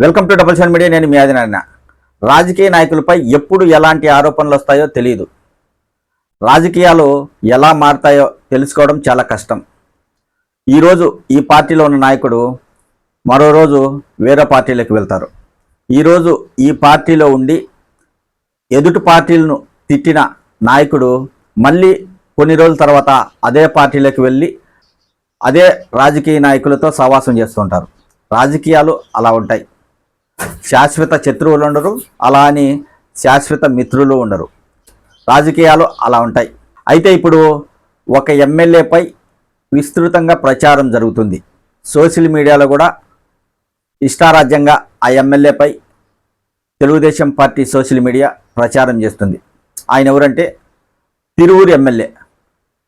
Welcome to double seven media. నేను మీ ఆదినారాయణ. రాజకీయ నాయకులపై ఎప్పుడు ఎలాంటి ఆరోపణలు వస్తాయో తెలియదు. రాజకీయాలు ఎలా మారుతాయో తెలుసుకోవడం చాలా కష్టం. ఈరోజు ఈ పార్టీలో ఉన్న నాయకుడు మరో రోజు వేరే పార్టీలోకి వెళ్తారు. ఈరోజు ఈ పార్టీలో ఉండి ఎదుటి పార్టీలను తిట్టిన నాయకుడు మళ్ళీ కొన్ని రోజుల తర్వాత అదే పార్టీలోకి వెళ్ళి అదే రాజకీయ నాయకులతో సహవాసం చేస్తుంటారు. రాజకీయాలు అలా ఉంటాయి. శాశ్వత శత్రువులు ఉండరు, అలా అని శాశ్వత మిత్రులు ఉండరు. రాజకీయాలు అలా ఉంటాయి. అయితే ఇప్పుడు ఒక ఎమ్మెల్యేపై విస్తృతంగా ప్రచారం జరుగుతుంది. సోషల్ మీడియాలో కూడా ఇష్టారాజ్యంగా ఆ ఎమ్మెల్యేపై తెలుగుదేశం పార్టీ సోషల్ మీడియా ప్రచారం చేస్తుంది. ఆయన ఎవరంటే తిరువూరు ఎమ్మెల్యే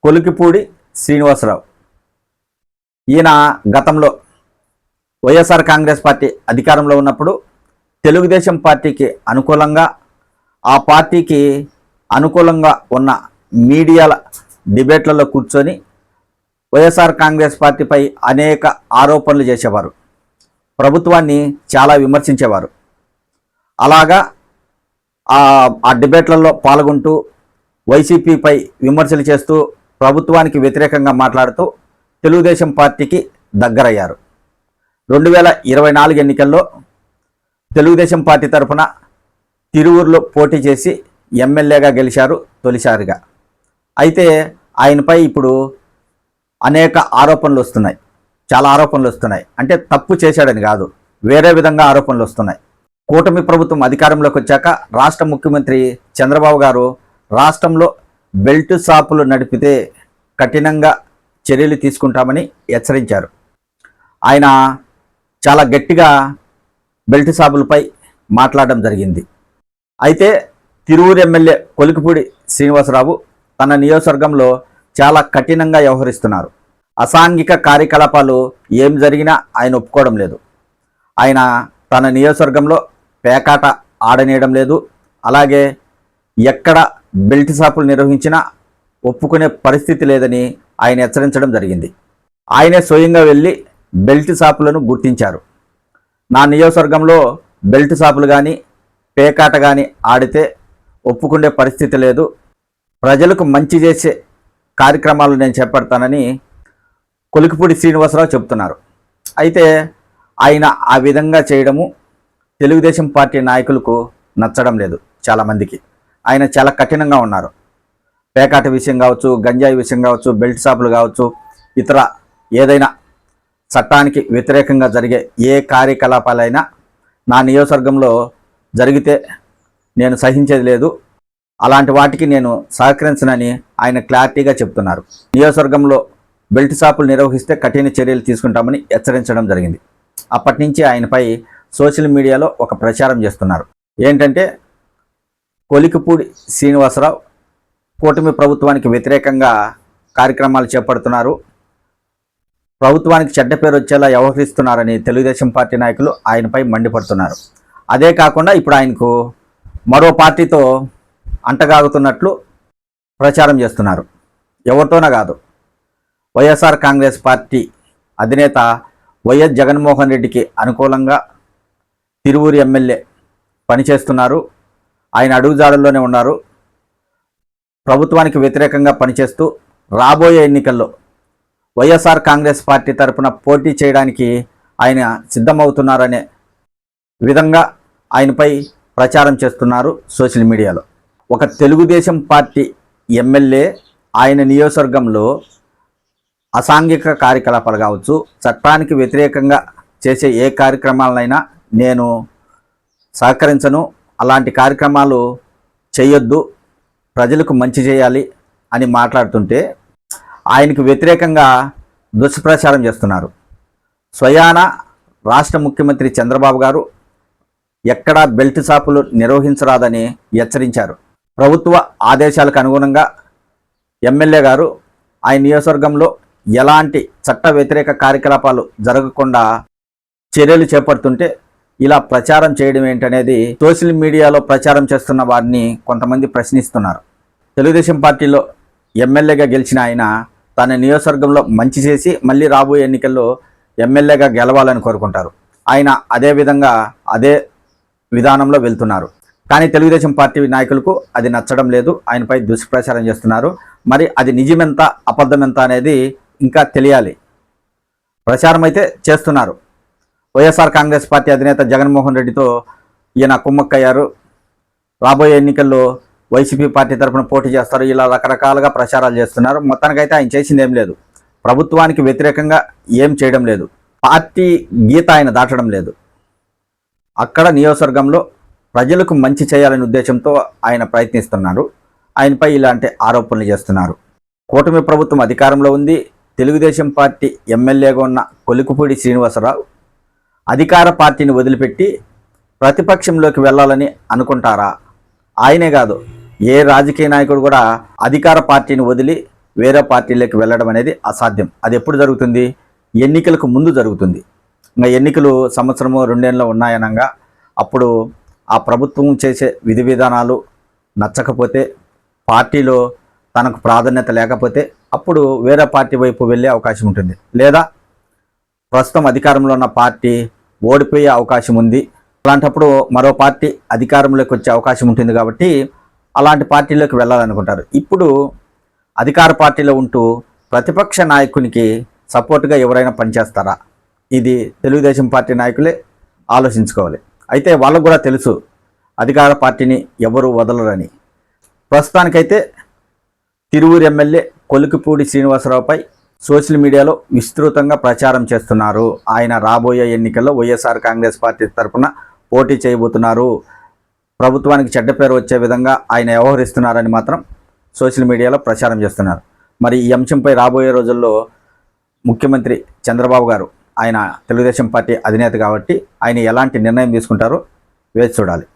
కొలికిపూడి శ్రీనివాసరావు. ఈయన గతంలో వైఎస్ఆర్ కాంగ్రెస్ పార్టీ అధికారంలో ఉన్నప్పుడు తెలుగుదేశం పార్టీకి అనుకూలంగా, ఆ పార్టీకి అనుకూలంగా ఉన్న మీడియాల డిబేట్లలో కూర్చొని వైఎస్ఆర్ కాంగ్రెస్ పార్టీపై అనేక ఆరోపణలు చేసేవారు. ప్రభుత్వాన్ని చాలా విమర్శించేవారు. అలాగా ఆ డిబేట్లలో పాల్గొంటూ వైసీపీపై విమర్శలు చేస్తూ ప్రభుత్వానికి వ్యతిరేకంగా మాట్లాడుతూ తెలుగుదేశం పార్టీకి దగ్గరయ్యారు. 2024 ఎన్నికల్లో తెలుగుదేశం పార్టీ తరఫున తిరువూరులో పోటీ చేసి ఎమ్మెల్యేగా గెలిచారు తొలిసారిగా. అయితే ఆయనపై ఇప్పుడు అనేక ఆరోపణలు వస్తున్నాయి. చాలా ఆరోపణలు వస్తున్నాయి. అంటే తప్పు చేశాడని కాదు, వేరే విధంగా ఆరోపణలు వస్తున్నాయి. కూటమి ప్రభుత్వం అధికారంలోకి వచ్చాక రాష్ట్ర ముఖ్యమంత్రి చంద్రబాబు గారు రాష్ట్రంలో బెల్ట్ షాపులు నడిపితే కఠినంగా చర్యలు తీసుకుంటామని హెచ్చరించారు. ఆయన చాలా గట్టిగా బెల్ట్ షాపులపై మాట్లాడడం జరిగింది. అయితే తిరువూరు ఎమ్మెల్యే కొలికిపూడి శ్రీనివాసరావు తన నియోజకవర్గంలో చాలా కఠినంగా వ్యవహరిస్తున్నారు. అసాంఘిక కార్యకలాపాలు ఏం జరిగినా ఆయన ఒప్పుకోవడం లేదు. ఆయన తన నియోజకవర్గంలో పేకాట ఆడనీయడం లేదు. అలాగే ఎక్కడ బెల్ట్ షాపులు నిర్వహించినా ఒప్పుకునే పరిస్థితి లేదని ఆయన హెచ్చరించడం జరిగింది. ఆయనే స్వయంగా వెళ్ళి బెల్ట్ షాపులను గుర్తించారు. నా నియోజకవర్గంలో బెల్ట్ షాపులు కానీ పేకాట కానీ ఆడితే ఒప్పుకునే పరిస్థితి లేదు, ప్రజలకు మంచి చేసే కార్యక్రమాలు నేను చేపడతానని కొలికిపూడి శ్రీనివాసరావు చెబుతున్నారు. అయితే ఆయన ఆ విధంగా చేయడము తెలుగుదేశం పార్టీ నాయకులకు నచ్చడం లేదు. చాలామందికి ఆయన చాలా కఠినంగా ఉన్నారు. పేకాట విషయం కావచ్చు, గంజాయి విషయం కావచ్చు, బెల్ట్ షాపులు కావచ్చు, ఇతర ఏదైనా చట్టానికి వ్యతిరేకంగా జరిగే ఏ కార్యకలాపాలైనా నా నియోజకవర్గంలో జరిగితే నేను సహించేది లేదు, అలాంటి వాటికి నేను సహకరించనని ఆయన క్లారిటీగా చెప్తున్నారు. నియోజకవర్గంలో బెల్ట్ షాపులు నిర్వహిస్తే కఠిన చర్యలు తీసుకుంటామని హెచ్చరించడం జరిగింది. అప్పటి నుంచి ఆయనపై సోషల్ మీడియాలో ఒక ప్రచారం చేస్తున్నారు. ఏంటంటే కొలికిపూడి శ్రీనివాసరావు కూటమి ప్రభుత్వానికి వ్యతిరేకంగా కార్యక్రమాలు చేపడుతున్నారు, ప్రభుత్వానికి చెడ్డ పేరు వచ్చేలా వ్యవహరిస్తున్నారని తెలుగుదేశం పార్టీ నాయకులు ఆయనపై మండిపడుతున్నారు. అదే కాకుండా ఇప్పుడు ఆయనకు మరో పార్టీతో అంటగాగుతున్నట్లు ప్రచారం చేస్తున్నారు. ఎవరితోనో కాదు, వైఎస్ఆర్ కాంగ్రెస్ పార్టీ అధినేత వైఎస్ జగన్మోహన్ రెడ్డికి అనుకూలంగా తిరువూరు ఎమ్మెల్యే పనిచేస్తున్నారు. ఆయన అడుగుజాడల్లోనే ఉన్నారు. ప్రభుత్వానికి వ్యతిరేకంగా పనిచేస్తూ రాబోయే ఎన్నికల్లో వైఎస్ఆర్ కాంగ్రెస్ పార్టీ తరఫున పోటీ చేయడానికి ఆయన సిద్ధమవుతున్నారనే విధంగా ఆయనపై ప్రచారం చేస్తున్నారు సోషల్ మీడియాలో. ఒక తెలుగుదేశం పార్టీ ఎమ్మెల్యే ఆయన నియోజకవర్గంలో అసాంఘిక కార్యకలాపాలు కావచ్చు, చట్టానికి వ్యతిరేకంగా చేసే ఏ కార్యక్రమాలనైనా నేను సహకరించను, అలాంటి కార్యక్రమాలు చేయొద్దు, ప్రజలకు మంచి చేయాలి అని మాట్లాడుతుంటే ఆయనకు వ్యతిరేకంగా దుష్ప్రచారం చేస్తున్నారు. స్వయాన రాష్ట్ర ముఖ్యమంత్రి చంద్రబాబు గారు ఎక్కడా బెల్ట్ షాపులు నిర్వహించరాదని హెచ్చరించారు. ప్రభుత్వ ఆదేశాలకు అనుగుణంగా ఎమ్మెల్యే గారు ఆయన నియోజకవర్గంలో ఎలాంటి చట్ట వ్యతిరేక కార్యకలాపాలు జరగకుండా చర్యలు చేపడుతుంటే ఇలా ప్రచారం చేయడం ఏంటనేది సోషల్ మీడియాలో ప్రచారం చేస్తున్న వారిని కొంతమంది ప్రశ్నిస్తున్నారు. తెలుగుదేశం పార్టీలో ఎమ్మెల్యేగా గెలిచిన ఆయన తన నియోజకవర్గంలో మంచి చేసి మళ్ళీ రాబోయే ఎన్నికల్లో ఎమ్మెల్యేగా గెలవాలని కోరుకుంటారు. ఆయన అదే విధానంలో వెళ్తున్నారు. కానీ తెలుగుదేశం పార్టీ నాయకులకు అది నచ్చడం లేదు. ఆయనపై దుష్ప్రచారం చేస్తున్నారు. మరి అది నిజమెంత అబద్ధం ఎంత అనేది ఇంకా తెలియాలి. ప్రచారం అయితే చేస్తున్నారు. వైఎస్ఆర్ కాంగ్రెస్ పార్టీ అధినేత జగన్మోహన్ రెడ్డితో ఈయన కుమ్మక్కయ్యారు, రాబోయే ఎన్నికల్లో వైసీపీ పార్టీ తరఫున పోటీ చేస్తారు, ఇలా రకరకాలుగా ప్రచారాలు చేస్తున్నారు. మొత్తానికైతే ఆయన చేసింది ఏం లేదు, ప్రభుత్వానికి వ్యతిరేకంగా ఏం చేయడం లేదు, పార్టీ గీత ఆయన దాటడం లేదు. అక్కడ నియోజకవర్గంలో ప్రజలకు మంచి చేయాలనే ఉద్దేశంతో ఆయన ప్రయత్నిస్తున్నారు. ఆయనపై ఇలాంటి ఆరోపణలు చేస్తున్నారు. కూటమి ప్రభుత్వం అధికారంలో ఉంది. తెలుగుదేశం పార్టీ ఎమ్మెల్యేగా ఉన్న కొలికిపూడి శ్రీనివాసరావు అధికార పార్టీని వదిలిపెట్టి ప్రతిపక్షంలోకి వెళ్ళాలని అనుకుంటారా? ఆయనే కాదు, ఏ రాజకీయ నాయకుడు కూడా అధికార పార్టీని వదిలి వేరే పార్టీలోకి వెళ్ళడం అనేది అసాధ్యం. అది ఎప్పుడు జరుగుతుంది? ఎన్నికలకు ముందు జరుగుతుంది. ఇంకా ఎన్నికలు సంవత్సరము 2 ఏళ్ళు ఉన్నాయనగా అప్పుడు ఆ ప్రభుత్వం చేసే విధి విధానాలు నచ్చకపోతే, పార్టీలో తనకు ప్రాధాన్యత లేకపోతే అప్పుడు వేరే పార్టీ వైపు వెళ్ళే అవకాశం ఉంటుంది. లేదా ప్రస్తుతం అధికారంలో ఉన్న పార్టీ ఓడిపోయే అవకాశం ఉంది. అలాంటప్పుడు మరో పార్టీ అధికారంలోకి వచ్చే అవకాశం ఉంటుంది. కాబట్టి అలాంటి పార్టీలోకి వెళ్ళాలనుకుంటారు. ఇప్పుడు అధికార పార్టీలో ఉంటూ ప్రతిపక్ష నాయకునికి సపోర్ట్గా ఎవరైనా పనిచేస్తారా? ఇది తెలుగుదేశం పార్టీ నాయకులే ఆలోచించుకోవాలి. అయితే వాళ్ళకు కూడా తెలుసు అధికార పార్టీని ఎవరు వదలరని. ప్రస్తుతానికైతే తిరువూరు ఎమ్మెల్యే కొలికిపూడి శ్రీనివాసరావుపై సోషల్ మీడియాలో విస్తృతంగా ప్రచారం చేస్తున్నారు. ఆయన రాబోయే ఎన్నికల్లో వైఎస్ఆర్ కాంగ్రెస్ పార్టీ తరఫున పోటీ చేయబోతున్నారు, ప్రభుత్వానికి చెడ్డ పేరు వచ్చే విధంగా ఆయన వ్యవహరిస్తున్నారని మాత్రం సోషల్ మీడియాలో ప్రచారం చేస్తున్నారు. మరి ఈ అంశంపై రాబోయే రోజుల్లో ముఖ్యమంత్రి చంద్రబాబు గారు, ఆయన తెలుగుదేశం పార్టీ అధినేత కాబట్టి ఆయన ఎలాంటి నిర్ణయం తీసుకుంటారో వేచి చూడాలి.